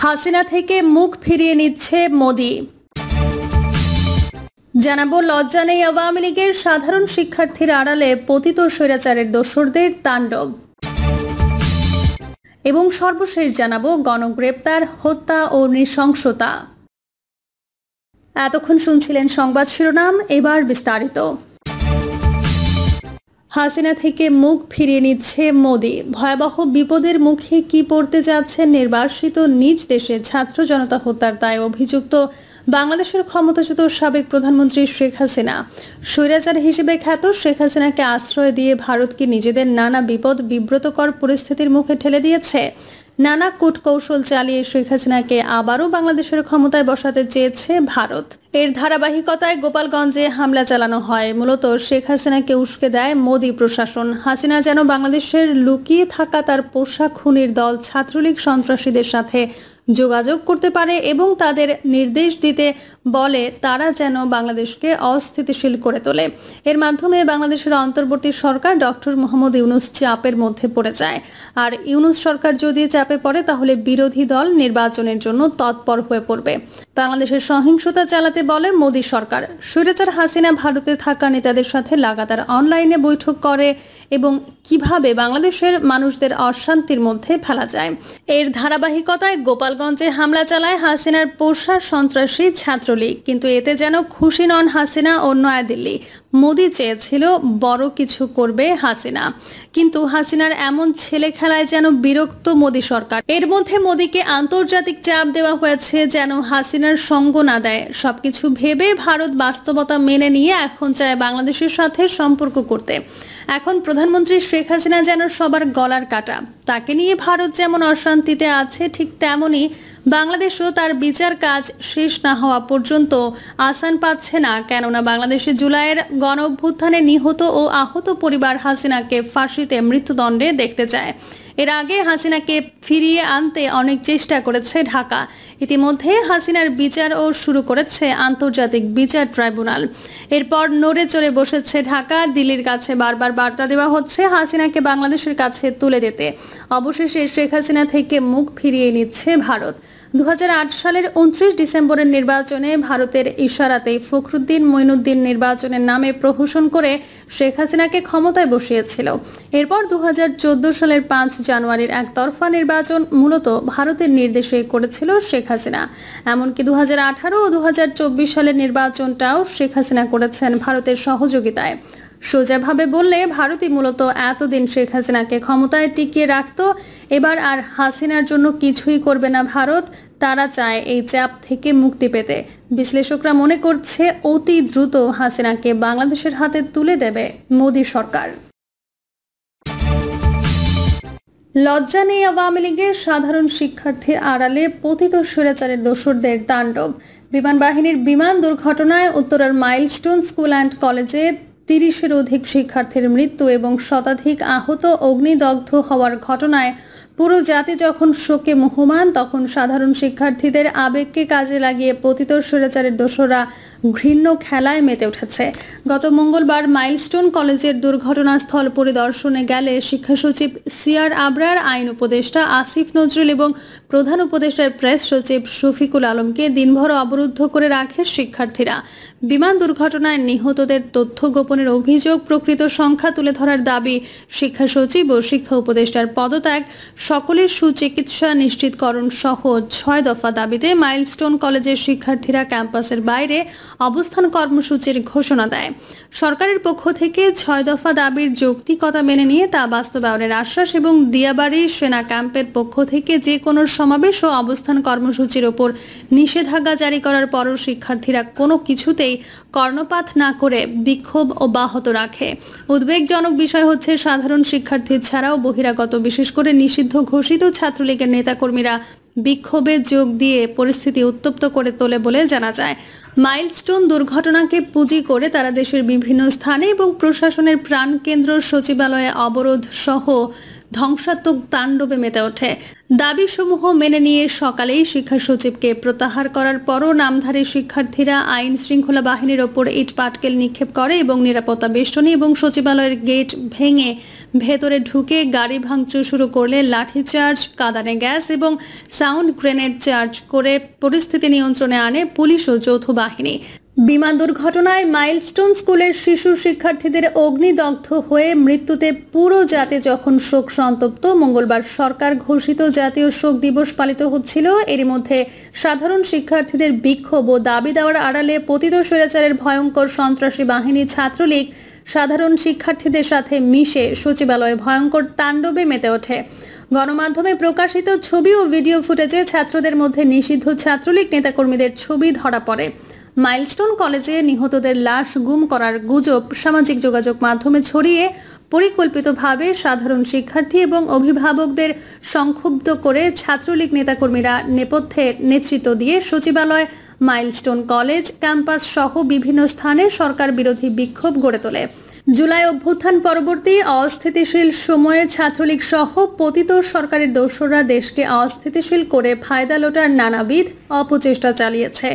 হাসিনা থেকে মুখ ফিরিয়ে নিচ্ছে মোদি। জানাবো লজ্জা নেই আওয়ামী লীগের সাধারণ শিক্ষার্থীর আড়ালে পতিত স্বৈরাচারের দোসরদের তাণ্ডব। এবং সর্বশেষ জানাবো গণগ্রেপ্তার, হত্যা ও নৃশংসতা। এতক্ষণ শুনছিলেন সংবাদ শিরোনাম, এবার বিস্তারিত। হাসিনা থেকে মুখ ফিরিয়ে নিচ্ছে মোদি। ভয়াবহ বিপদের মুখে কি পড়তে যাচ্ছে নির্বাসিত নিজ দেশে ছাত্র জনতা হত্যার দায়ে অভিযুক্ত বাংলাদেশের ক্ষমতাচ্যুত সাবেক প্রধানমন্ত্রী শেখ হাসিনা। স্বৈরাচার হিসেবে খ্যাত শেখ হাসিনাকে আশ্রয় দিয়ে ভারতকে নিজেদের নানা বিব্রতকর পরিস্থিতির মুখে ঠেলে দিয়েছে। নানা কূটকৌশল চালিয়ে শেখ হাসিনাকে আবারও বাংলাদেশের ক্ষমতায় বসাতে চেয়েছে ভারত। এর ধারাবাহিকতায় গোপালগঞ্জে হামলা চালানো হয়। মূলত শেখ হাসিনাকে উস্কে দেয় মোদি প্রশাসন। হাসিনা যেন বাংলাদেশের লুকিয়ে থাকা তার পোষা খুনির দল ছাত্রলীগ সন্ত্রাসীদের সাথে যোগাযোগ করতে পারে এবং তাদের নির্দেশ দিতে বলে তারা যেন বাংলাদেশকে অস্থিতিশীল করে তোলে। এর মাধ্যমে বাংলাদেশের অন্তর্বর্তী সরকার ডক্টর মোহাম্মদ ইউনূস চাপের মধ্যে পড়ে যায়। আর ইউনূস সরকার যদি চাপে পড়ে তাহলে বিরোধী দল নির্বাচনের জন্য তৎপর হয়ে পড়বে। বাংলাদেশের সহিংসতা চালাতে বলে মোদি সরকার। স্বৈরাচার হাসিনা ভারতে থাকা নেতাদের সাথে লাগাতার অনলাইনে বৈঠক করে এবং কিভাবে বাংলাদেশের মানুষদের অশান্তির মধ্যে ফেলা যায়। এর ধারাবাহিকতায় গোপালগঞ্জে হামলা চালায় হাসিনার পোষা সন্ত্রাসী ছাত্রলীগ। কিন্তু এতে যেন খুশি নন হাসিনা ও নয়াদিল্লি। মোদি চেয়েছিল বড় কিছু করবে হাসিনা, কিন্তু হাসিনার এমন ছেলে খেলায় যেন বিরক্ত মোদি সরকার। এর মধ্যে মোদিকে আন্তর্জাতিক চাপ দেওয়া হয়েছে যেন হাসিনার সঙ্গ না দেয়। সবকিছু ভেবে ভারত বাস্তবতা মেনে নিয়ে এখন চায় বাংলাদেশের সাথে সম্পর্ক করতে। এখন প্রধানমন্ত্রী শেখ হাসিনা যেন সবার গলার কাটা। তাকে নিয়ে ভারত যেমন অশান্তিতে আছে, ঠিক তেমনি বাংলাদেশও তার বিচার কাজ শেষ না হওয়া পর্যন্ত আসান পাচ্ছে না। কেননা বাংলাদেশে জুলাইয়ের গণ অভ্যুত্থানে নিহত ও আহত পরিবার হাসিনাকে ফাঁসিতে মৃত্যুদণ্ডে দেখতে চায়। এর আগে হাসিনাকে ফিরিয়ে আনতে অনেক চেষ্টা করেছে ঢাকা। ইতিমধ্যে হাসিনার বিচারও শুরু করেছে আন্তর্জাতিক বিচার ট্রাইব্যুনাল। এরপর নড়ে চড়ে বসেছে ঢাকা। দিল্লির কাছে বারবার বার্তা দেওয়া হচ্ছে হাসিনাকে বাংলাদেশের কাছে তুলে দিতে। অবশেষে শেখ হাসিনা থেকে মুখ ফিরিয়ে নিচ্ছে ভারত। 2008 সালের 29 ডিসেম্বরের নির্বাচনে ভারতের ইশারাতেই ফখরুদ্দিন মঈনুদ্দিন নির্বাচনের নামে প্রহসন করে শেখ হাসিনাকে ক্ষমতায় বসিয়েছিল। এরপর 2014 সালের 5 জানুয়ারির একতরফা নির্বাচন মূলত ভারতের নির্দেশে করেছিল শেখ হাসিনা। এমনকি 2018 ও 2024 সালের নির্বাচনটাও শেখ হাসিনা করেছেন ভারতের সহযোগিতায়। সোজাভাবে বললে ভারতই মূলত এতদিন শেখ হাসিনাকে ক্ষমতায় টিকিয়ে রাখত। এবার আর হাসিনার জন্য কিছুই করবে না ভারত। তারা চায় এই চাপ থেকে মুক্তি পেতে। বিশ্লেষকরা মনে করছে অতি দ্রুত হাসিনাকে বাংলাদেশের হাতে তুলে দেবে মোদি সরকার। লজ্জা নেই আওয়ামী লীগের সাধারণ শিক্ষার্থীর আড়ালে পতিত স্বৈরাচারের দোসরদের তাণ্ডব। বিমান বাহিনীর বিমান দুর্ঘটনায় উত্তরার মাইলস্টোন স্কুল অ্যান্ড কলেজে 30-এর অধিক শিক্ষার্থীর মৃত্যু এবং শতাধিক আহত, অগ্নিদগ্ধ হওয়ার ঘটনায় পুরো জাতি যখন শোকে মুহ্যমান, তখন সাধারণ শিক্ষার্থীদের আবেগকে কাজে লাগিয়ে পতিত স্বৈরাচারের দোসররা ঘৃণ্য খেলায় মেতে উঠেছে। গত মঙ্গলবার মাইলস্টোন কলেজের দুর্ঘটনাস্থল পরিদর্শনে গেলে শিক্ষা সচিব সিআর আবরার, আইন উপদেষ্টা আসিফ নজরুল এবং প্রধান উপদেষ্টার প্রেস সচিব শফিকুল আলমকে দিনভর অবরুদ্ধ করে রাখে শিক্ষার্থীরা। বিমান দুর্ঘটনায় নিহতদের তথ্য গোপনের অভিযোগ, প্রকৃত সংখ্যা তুলে ধরার দাবি, শিক্ষা সচিব ও শিক্ষা উপদেষ্টার পদত্যাগ, সকলের সুচিকিৎসা নিশ্চিতকরণ সহ 6 দফা দাবিতে মাইলস্টোন কলেজের শিক্ষার্থীরা ক্যাম্পাসের বাইরে অবস্থান কর্মসূচির ঘোষণা দেয়। সরকারের পক্ষ থেকে 6 দফা দাবির যৌক্তিকতা মেনে নিয়ে তা বাস্তবায়নের আশ্বাস এবং দিয়াবাড়ি সেনা ক্যাম্পের পক্ষ থেকে যে কোনো সমাবেশ ও অবস্থান কর্মসূচির ওপর নিষেধাজ্ঞা জারি করার পরও শিক্ষার্থীরা কোনো কিছুতেই কর্ণপাত না করে বিক্ষোভ অব্যাহত রাখে। উদ্বেগজনক বিষয় হচ্ছে সাধারণ শিক্ষার্থী ছাড়াও বহিরাগত, বিশেষ করে নিষিদ্ধ ঘোষিত ছাত্রলীগের নেতাকর্মীরা বিক্ষোভে যোগ দিয়ে পরিস্থিতি উত্তপ্ত করে তোলে বলে জানা যায়। মাইলস্টোন দুর্ঘটনাকে পুঁজি করে তারা দেশের বিভিন্ন স্থানে এবং প্রশাসনের প্রাণকেন্দ্র সচিবালয়ে অবরোধ সহ ধ্বংসাত্মক তাণ্ডবে মেতে ওঠে। দাবিসমূহ মেনে নিয়ে সকালেই শিক্ষা সচিবকে প্রত্যাহার করার পরও নামধারী শিক্ষার্থীরা আইন শৃঙ্খলা বাহিনীর ওপর ইট পাটকেল নিক্ষেপ করে এবং নিরাপত্তা বেষ্টনী এবং সচিবালয়ের গেট ভেঙে ভেতরে ঢুকে গাড়ি ভাঙচুর শুরু করলে লাঠিচার্জ, কাঁদানে গ্যাস এবং সাউন্ড গ্রেনেড চার্জ করে পরিস্থিতি নিয়ন্ত্রণে আনে পুলিশ ও যৌথ বাহিনী। বিমান দুর্ঘটনায় মাইলস্টোন স্কুলের শিশু শিক্ষার্থীদের অগ্নিদগ্ধ হয়ে মৃত্যুতে পুরো জাতি যখন শোক সন্তপ্ত, মঙ্গলবার সরকার ঘোষিত জাতীয় শোক দিবস পালিত হচ্ছিল। এরই মধ্যে সাধারণ শিক্ষার্থীদের বিক্ষোভ ও দাবি দেওয়ার আড়ালে পতিত স্বৈরাচারের ভয়ঙ্কর সন্ত্রাসী বাহিনী ছাত্রলীগ সাধারণ শিক্ষার্থীদের সাথে মিশে সচিবালয়ে ভয়ঙ্কর তাণ্ডবে মেতে ওঠে। গণমাধ্যমে প্রকাশিত ছবি ও ভিডিও ফুটেজে ছাত্রদের মধ্যে নিষিদ্ধ ছাত্রলীগ নেতাকর্মীদের ছবি ধরা পড়ে। মাইলস্টোন কলেজে নিহতদের লাশ গুম করার গুজব সামাজিক যোগাযোগ মাধ্যমে ছড়িয়ে পরিকল্পিতভাবে সাধারণ শিক্ষার্থী এবং অভিভাবকদের সংক্ষুব্ধ করে ছাত্রলীগ নেতাকর্মীরা নেপথ্যে নেতৃত্ব দিয়ে সচিবালয়, মাইলস্টোন কলেজ ক্যাম্পাস সহ বিভিন্ন স্থানে সরকার বিরোধী বিক্ষোভ গড়ে তোলে। জুলাই অভ্যুত্থান পরবর্তী অস্থিতিশীল সময়ে ছাত্রলীগ সহ পতিত সরকারের দোসররা দেশকে অস্থিতিশীল করে ফায়দা লোটার নানাবিধ অপচেষ্টা চালিয়েছে।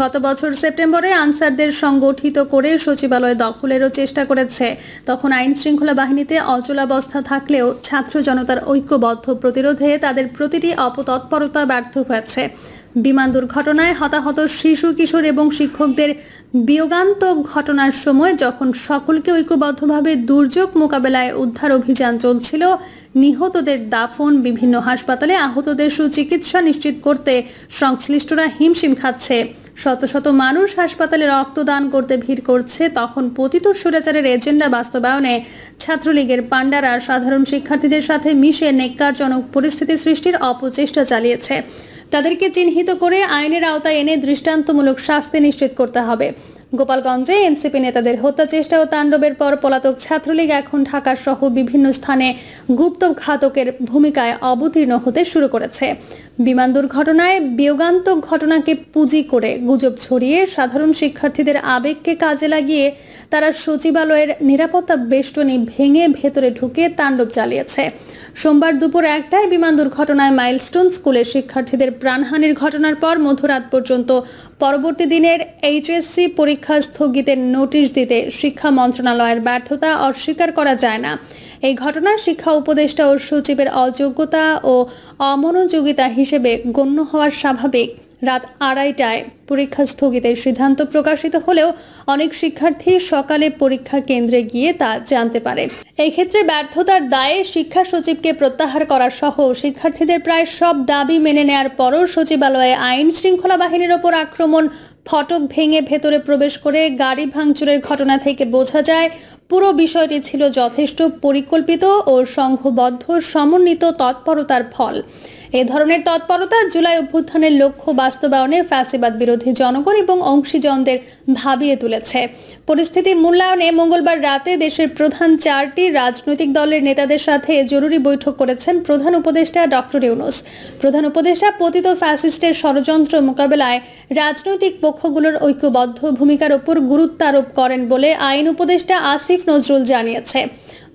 গত বছর সেপ্টেম্বরে আনসারদের সংগঠিত করে সচিবালয় দখলেরও চেষ্টা করেছে। তখন আইন শৃঙ্খলা বাহিনীতে অচলাবস্থা থাকলেও ছাত্র জনতার ঐক্যবদ্ধ প্রতিরোধে তাদের প্রতিটি অপতৎপরতা ব্যর্থ হয়েছে। বিমান দুর্ঘটনায় হতাহত শিশু, কিশোর এবং শিক্ষকদের বিয়োগান্তক ঘটনার সময় যখন সকলকে ঐক্যবদ্ধভাবে দুর্যোগ মোকাবেলায় উদ্ধার অভিযান চলছিল, নিহতদের দাফন, বিভিন্ন হাসপাতালে আহতদের সুচিকিৎসা নিশ্চিত করতে সংশ্লিষ্টরা হিমশিম খাচ্ছে, শত শত মানুষ হাসপাতালে রক্তদান করতে ভিড় করছে, তখন পতিত স্বৈরাচারের এজেন্ডা বাস্তবায়নে ছাত্রলীগের পাণ্ডারা সাধারণ শিক্ষার্থীদের সাথে মিশে নেক্কারজনক পরিস্থিতি সৃষ্টির অপচেষ্টা চালিয়েছে। তাদেরকে চিহ্নিত করে আইনের আওতায় এনে দৃষ্টান্তমূলক শাস্তি নিশ্চিত করতে হবে। গোপালগঞ্জে এনসিপি নেতাদের হত্যা চেষ্টা ও তাণ্ডবের পর পলাতক ছাত্রলীগ এখন ঢাকা সহ বিভিন্ন স্থানে গুপ্ত ঘাতকের ভূমিকায় অবতীর্ণ হতে শুরু করেছে। বিমান দুর্ঘটনায় বিয়োগান্তক ঘটনাকে পুঁজি করে গুজব ছড়িয়ে সাধারণ শিক্ষার্থীদের আবেগকে কাজে লাগিয়ে তারা সচিবালয়ের নিরাপত্তা বেষ্টনী ভেঙে ভেতরে ঢুকে তাণ্ডব চালিয়েছে। সোমবার দুপুর 1টায় বিমান দুর্ঘটনায় মাইলস্টোন স্কুলের শিক্ষার্থীদের প্রাণহানির ঘটনার পর মধ্যরাত পর্যন্ত পরবর্তী দিনের এইচএসসি পরীক্ষা স্থগিতের নোটিশ দিতে শিক্ষা মন্ত্রণালয়ের ব্যর্থতা অস্বীকার করা যায় না। এই ঘটনা শিক্ষা উপদেষ্টা ও সচিবের অযোগ্যতা ও অমনোযোগিতা হিসেবে গণ্য হওয়ার স্বাভাবিক। রাত 2:30টায় পরীক্ষা স্থগিতের সিদ্ধান্ত প্রকাশিত হলেও অনেক শিক্ষার্থী সকালে পরীক্ষা কেন্দ্রে গিয়ে তা জানতে পারে। এই ক্ষেত্রে ব্যর্থতার দায়ে শিক্ষা সচিবকে প্রত্যাহার করা সহ শিক্ষার্থীদের প্রায় সব দাবি মেনে নেয়ার পরও সচিবালয়ে আইন শৃঙ্খলা বাহিনীর ওপর আক্রমণ, ফটক ভেঙে ভেতরে প্রবেশ করে গাড়ি ভাঙচুরের ঘটনা থেকে বোঝা যায় পুরো বিষয়টি ছিল যথেষ্ট পরিকল্পিত ও সংঘবদ্ধ সমন্বিত তৎপরতার ফল। এ ধরনের তৎপরতা জুলাই অভ্যুত্থানের লক্ষ্য বাস্তবায়নে ফ্যাসিবাদ বিরোধী জনগণ এবং অংশীজনদের ভাবিয়ে তুলেছে। পরিস্থিতি মূল্যায়নে মঙ্গলবার রাতে দেশের প্রধান 4টি রাজনৈতিক দলের নেতাদের সাথে জরুরি বৈঠক করেছেন প্রধান উপদেষ্টা ডক্টর ইউনূস। প্রধান উপদেষ্টা পতিত ফ্যাসিস্টের ষড়যন্ত্র মোকাবেলায় রাজনৈতিক পক্ষগুলোর ঐক্যবদ্ধ ভূমিকার উপর গুরুত্ব আরোপ করেন বলে আইন উপদেষ্টা আসিফ নজরুল জানিয়েছে।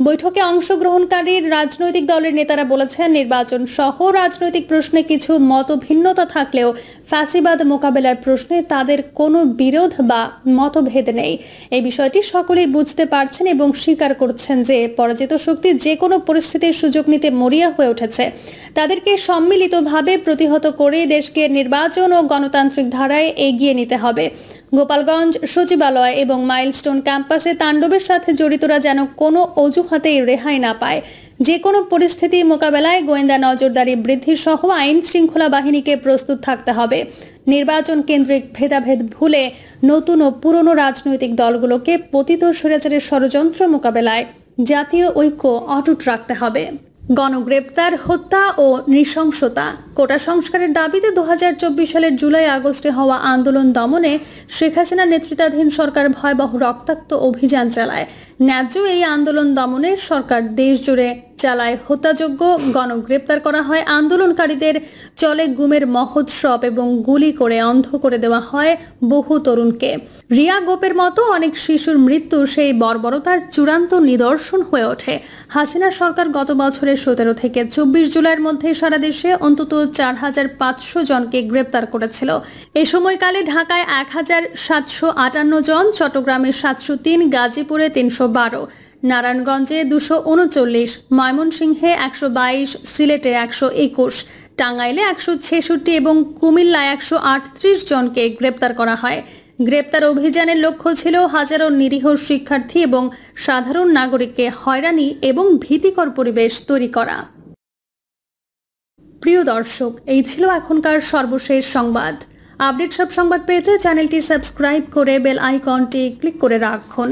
বৈঠকে অংশগ্রহণকারী রাজনৈতিক দলের নেতারা বলেছেন, নির্বাচন সহ রাজনৈতিক প্রশ্নে কিছু মতভিন্নতা থাকলেও ফ্যাসিবাদ মোকাবেলার প্রশ্নে তাদের কোনো বিরোধ বা মতভেদ নেই। এই বিষয়টি সকলেই বুঝতে পারছেন এবং স্বীকার করছেন যে পরাজিত শক্তি যে কোনো পরিস্থিতির সুযোগ নিতে মরিয়া হয়ে উঠেছে। তাদেরকে সম্মিলিতভাবে প্রতিহত করে দেশকে নির্বাচন ও গণতান্ত্রিক ধারায় এগিয়ে নিতে হবে। গোপালগঞ্জ, সচিবালয় এবং মাইলস্টোন ক্যাম্পাসে তাণ্ডবের সাথে জড়িতরা যেন কোনো অজুহাতেই রেহাই না পায়। যে কোনো পরিস্থিতি মোকাবেলায় গোয়েন্দা নজরদারি বৃদ্ধি সহ আইন শৃঙ্খলা বাহিনীকে প্রস্তুত থাকতে হবে। নির্বাচন কেন্দ্রিক ভেদাভেদ ভুলে নতুন ও পুরনো রাজনৈতিক দলগুলোকে পতিত স্বৈরাচারের ষড়যন্ত্র মোকাবেলায় জাতীয় ঐক্য অটুট রাখতে হবে। গণগ্রেপ্তার, হত্যা ও নৃশংসতা কোটা সংস্কারের দাবিতে 2024 সালের জুলাই আগস্টে হওয়া আন্দোলন দমনে শেখ হাসিনার নেতৃত্বাধীন সরকার ভয়াবহ রক্তাক্ত অভিযান চালায়। ন্যায্য এই আন্দোলন দমনে সরকার দেশ জুড়ে চালায় হত্যাযোগ্য, গণগ্রেপ্তার করা হয় আন্দোলনকারীদের, চলে গুমের মহোৎসব এবং গুলি করে অন্ধ করে দেওয়া হয় বহু তরুণকে। রিয়া গোপের মতো অনেক শিশুর মৃত্যু সেই বর্বরতার চূড়ান্ত নিদর্শন হয়ে ওঠে। হাসিনা সরকার গত বছরের 17 থেকে 24 জুলাইয়ের মধ্যে সারা দেশে অন্তত 4500 জনকে গ্রেপ্তার করেছিল। এই সময়কালে ঢাকায় 1758 জন, চট্টগ্রামে 703, গাজীপুরে 312, নারায়ণগঞ্জে 239, ময়মনসিংহে 122, সিলেটে 121, টাঙ্গাইলে 166 এবং কুমিল্লায় 138 জনকে গ্রেপ্তার করা হয়। গ্রেপ্তার অভিযানের লক্ষ্য ছিল হাজারো নিরীহ শিক্ষার্থী এবং সাধারণ নাগরিককে হয়রানি এবং ভীতিকর পরিবেশ তৈরি করা। প্রিয় দর্শক, এই ছিল এখনকার সর্বশেষ সংবাদ। আপডেট সব সংবাদ পেতে চ্যানেলটি সাবস্ক্রাইব করে বেল আইকনটি ক্লিক করে রাখুন।